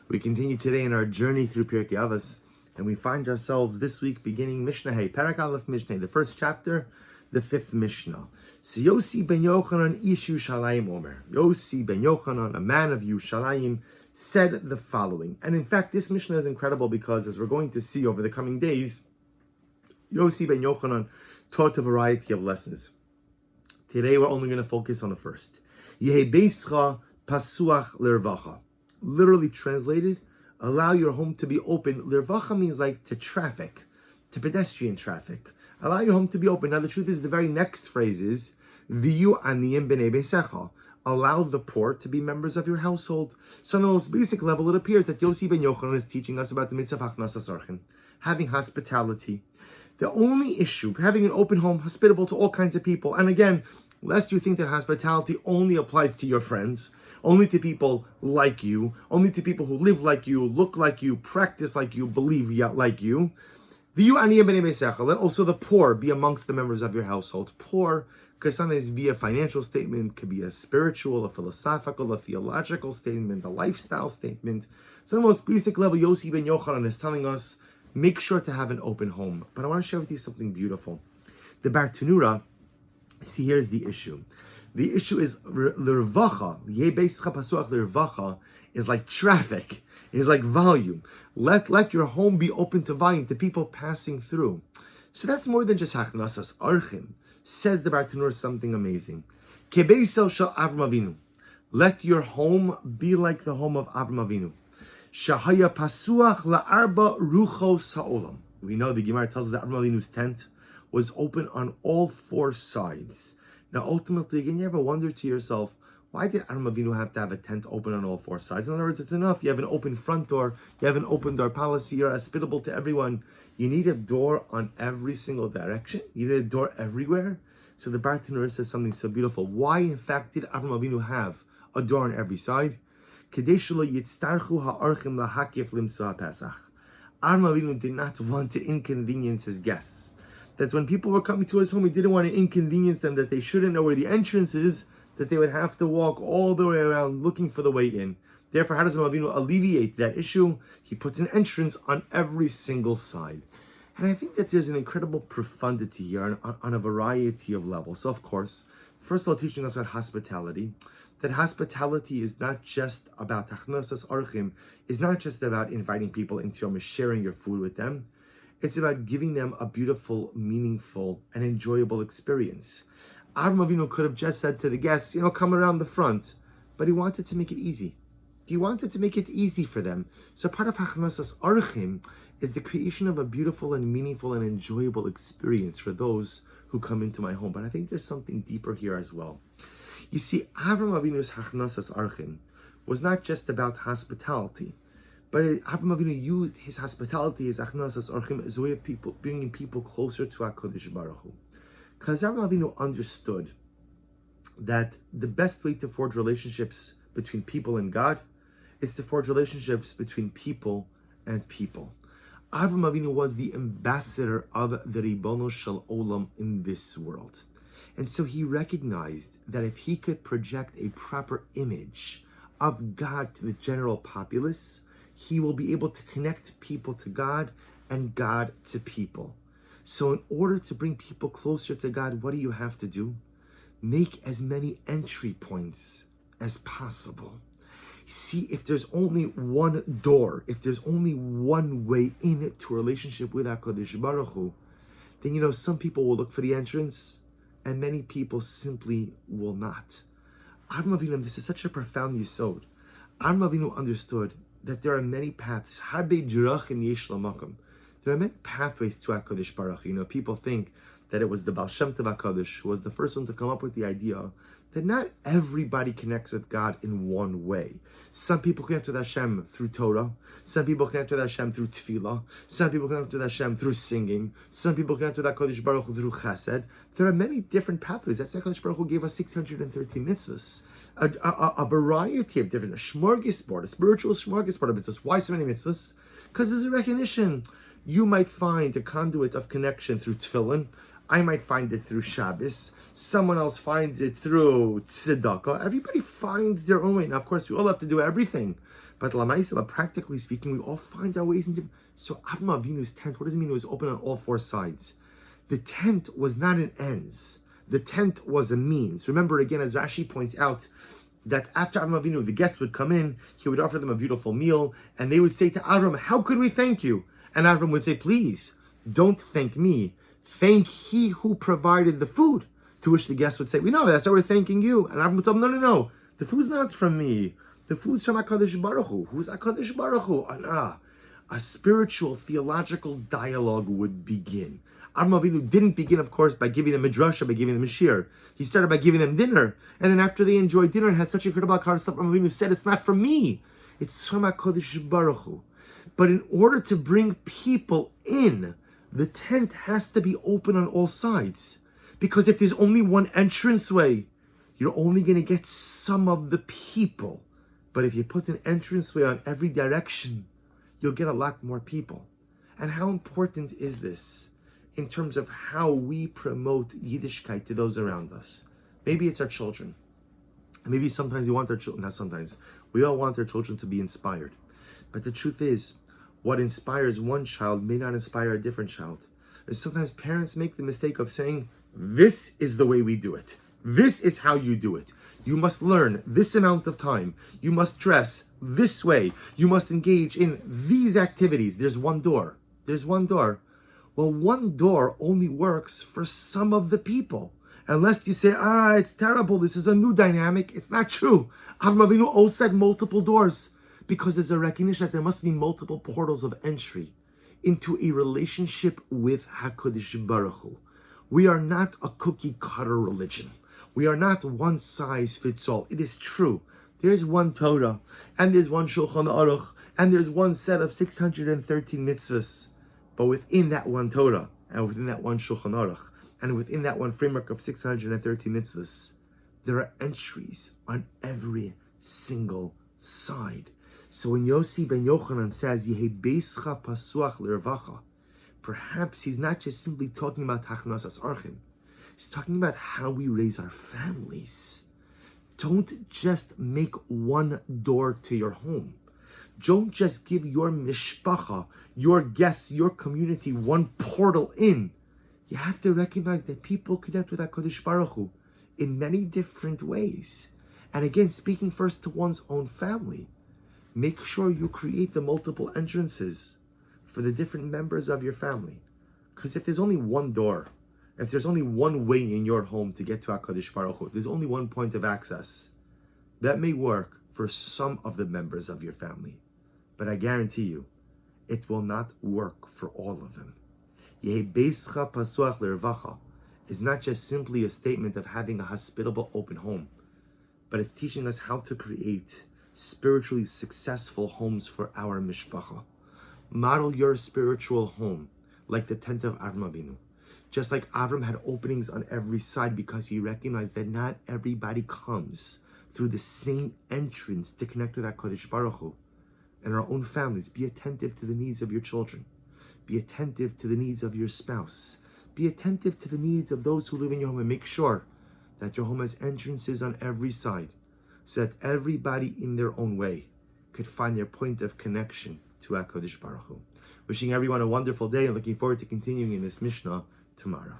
We continue today in our journey through Pirkei Avos, and we find ourselves this week beginning Mishnah Hey, Parak Aleph Mishnah, the first chapter, the fifth Mishnah. So Yossi ben Yochanan ish Yerushalayim Omer. Yossi ben Yochanan, a man of Yerushalayim, said the following. And in fact, this Mishnah is incredible because, as we're going to see over the coming days, Yossi ben Yochanan taught a variety of lessons. Today we're only going to focus on the first. Yehi beischa pasuach lervacha. Literally translated, allow your home to be open. Lervacha means like to traffic, to pedestrian traffic. Allow your home to be open. Now the truth is, the very next phrase is Viyu aniyim b'nei beisecha. Allow the poor to be members of your household. So on the most basic level, it appears that Yossi ben Yochanan is teaching us about the mitzvah of achnasas orchim, having hospitality. The only issue, having an open home, hospitable to all kinds of people. And again, lest you think that hospitality only applies to your friends, only to people like you, only to people who live like you, look like you, practice like you, believe like you. Let also the poor be amongst the members of your household. Poor could sometimes be a financial statement, could be a spiritual, a philosophical, a theological statement, a lifestyle statement. So on the most basic level, Yossi ben Yochanan is telling us, make sure to have an open home. But I want to share with you something beautiful. The Bartanura, see, here's the issue. The issue is l'rvacha. Yebeischa pasuach l'rvacha is like traffic. Is like volume. Let your home be open to volume, to people passing through. So that's more than just hachnasas archim. Says the Bartanur something amazing. Kebeisel shel Avram Avinu. Let your home be like the home of Avram Avinu. Shahaya pasuach la'arba ruchos ha'olam. We know the Gemara tells us that Avram Avinu's tent was open on all four sides. Now, ultimately, again, you ever wonder to yourself, why did Avram Avinu have to have a tent open on all four sides? In other words, it's enough. You have an open front door. You have an open door policy. You're hospitable to everyone. You need a door on every single direction. You need a door everywhere. So the Bartanur says something so beautiful. Why, in fact, did Avram Avinu have a door on every side? Avram Avinu did not want to inconvenience his guests. That when people were coming to his home, he didn't want to inconvenience them, that they shouldn't know where the entrance is, that they would have to walk all the way around looking for the way in. Therefore, how does Avinu alleviate that issue? He puts an entrance on every single side. And I think that there's an incredible profundity here on a variety of levels. So, of course, first of all, teaching us about hospitality. That hospitality is not just about achnasas orchim, is not just about inviting people into your home, sharing your food with them. It's about giving them a beautiful, meaningful, and enjoyable experience. Avram Avinu could have just said to the guests, come around the front, but he wanted to make it easy. He wanted to make it easy for them. So part of achnasas orchim is the creation of a beautiful and meaningful and enjoyable experience for those who come into my home. But I think there's something deeper here as well. You see, Avram Avinu's achnasas orchim was not just about hospitality, but Avram Avinu used his hospitality, his achnasas orchim, as a way of bringing people closer to HaKadosh Baruch Hu. Because Avram Avinu understood that the best way to forge relationships between people and God is to forge relationships between people and people. Avram Avinu was the ambassador of the Ribono Shel Olam in this world. And so he recognized that if he could project a proper image of God to the general populace, he will be able to connect people to God and God to people. So in order to bring people closer to God, what do you have to do? Make as many entry points as possible. See, if there's only one door, if there's only one way in to a relationship with HaKadosh Baruch Hu, then some people will look for the entrance and many people simply will not. Avram Avinu, this is such a profound yesod. Avram Avinu understood that there are many paths. Harbe jirachim yesh lamakom. There are many pathways to HaKadosh Baruch Hu. People think that it was the Baal Shem Tov HaKadosh who was the first one to come up with the idea that not everybody connects with God in one way. Some people connect with Hashem through Torah. Some people connect with Hashem through Tefillah. Some people connect with Hashem through singing. Some people connect with HaKadosh Baruch Hu through Chesed. There are many different pathways. That's why HaKadosh Baruch Hu gave us 613 mitzvahs. A variety of different, a smorgasbord, a spiritual smorgasbord of mitzvahs. Why so many mitzvahs? Because there's a recognition. You might find a conduit of connection through tefillin. I might find it through Shabbos. Someone else finds it through tzedakah. Everybody finds their own way. Now, of course, we all have to do everything. But Lamaisa, but practically speaking, we all find our ways in different. So Avram Avinu's tent, what does it mean it was open on all four sides? The tent was not an ends. The tent was a means. Remember again, as Rashi points out, that after Avram Avinu, the guests would come in, he would offer them a beautiful meal, and they would say to Avram, how could we thank you? And Avram would say, please, don't thank me. Thank he who provided the food. To which the guests would say, we know, that's why we're thanking you. And Avram would tell them, no. The food's not from me. The food's from HaKadosh Baruch Hu. Who's HaKadosh Baruch Hu? And a spiritual, theological dialogue would begin. Avram Avinu didn't begin, of course, by giving them a drasha, by giving them a shir. He started by giving them dinner. And then after they enjoyed dinner and had such incredible kind of stuff, Avram Avinu said, it's not from me. It's from HaKadosh Baruch Hu. But in order to bring people in, the tent has to be open on all sides. Because if there's only one entranceway, you're only going to get some of the people. But if you put an entranceway on every direction, you'll get a lot more people. And how important is this in terms of how we promote Yiddishkeit to those around us? Maybe it's our children. Maybe sometimes we want our children, not sometimes, we all want our children to be inspired. But the truth is, what inspires one child may not inspire a different child. And sometimes parents make the mistake of saying, this is the way we do it. This is how you do it. You must learn this amount of time. You must dress this way. You must engage in these activities. There's one door. Well, one door only works for some of the people. Unless you say, it's terrible. This is a new dynamic. It's not true. Avram Avinu always said multiple doors because there's a recognition that there must be multiple portals of entry into a relationship with HaKadosh Baruch Hu. We are not a cookie cutter religion. We are not one size fits all. It is true. There's one Torah, and there's one Shulchan Aruch, and there's one set of 613 mitzvahs. But within that one Torah, and within that one Shulchan Aruch, and within that one framework of 613 mitzvahs, there are entries on every single side. So when Yossi ben Yochanan says, Yehi beischa pasuach l'rvacha, perhaps he's not just simply talking about Hachnasas Archim. He's talking about how we raise our families. Don't just make one door to your home. Don't just give your mishpacha, your guests, your community one portal in. You have to recognize that people connect with HaKadosh Baruch Hu in many different ways. And again, speaking first to one's own family, make sure you create the multiple entrances for the different members of your family. Because if there's only one door, if there's only one way in your home to get to HaKadosh Baruch Hu, there's only one point of access, that may work for some of the members of your family. But I guarantee you, it will not work for all of them. Yehi beischa pasuach l'rvacha is not just simply a statement of having a hospitable, open home, but it's teaching us how to create spiritually successful homes for our mishpacha. Model your spiritual home like the tent of Avram Avinu. Just like Avram had openings on every side because he recognized that not everybody comes through the same entrance to connect with HaKadosh Baruch Hu. In our own families, be attentive to the needs of your children. Be attentive to the needs of your spouse. Be attentive to the needs of those who live in your home, and make sure that your home has entrances on every side so that everybody in their own way could find their point of connection to HaKadosh Baruch Hu. Wishing everyone a wonderful day and looking forward to continuing in this Mishnah tomorrow.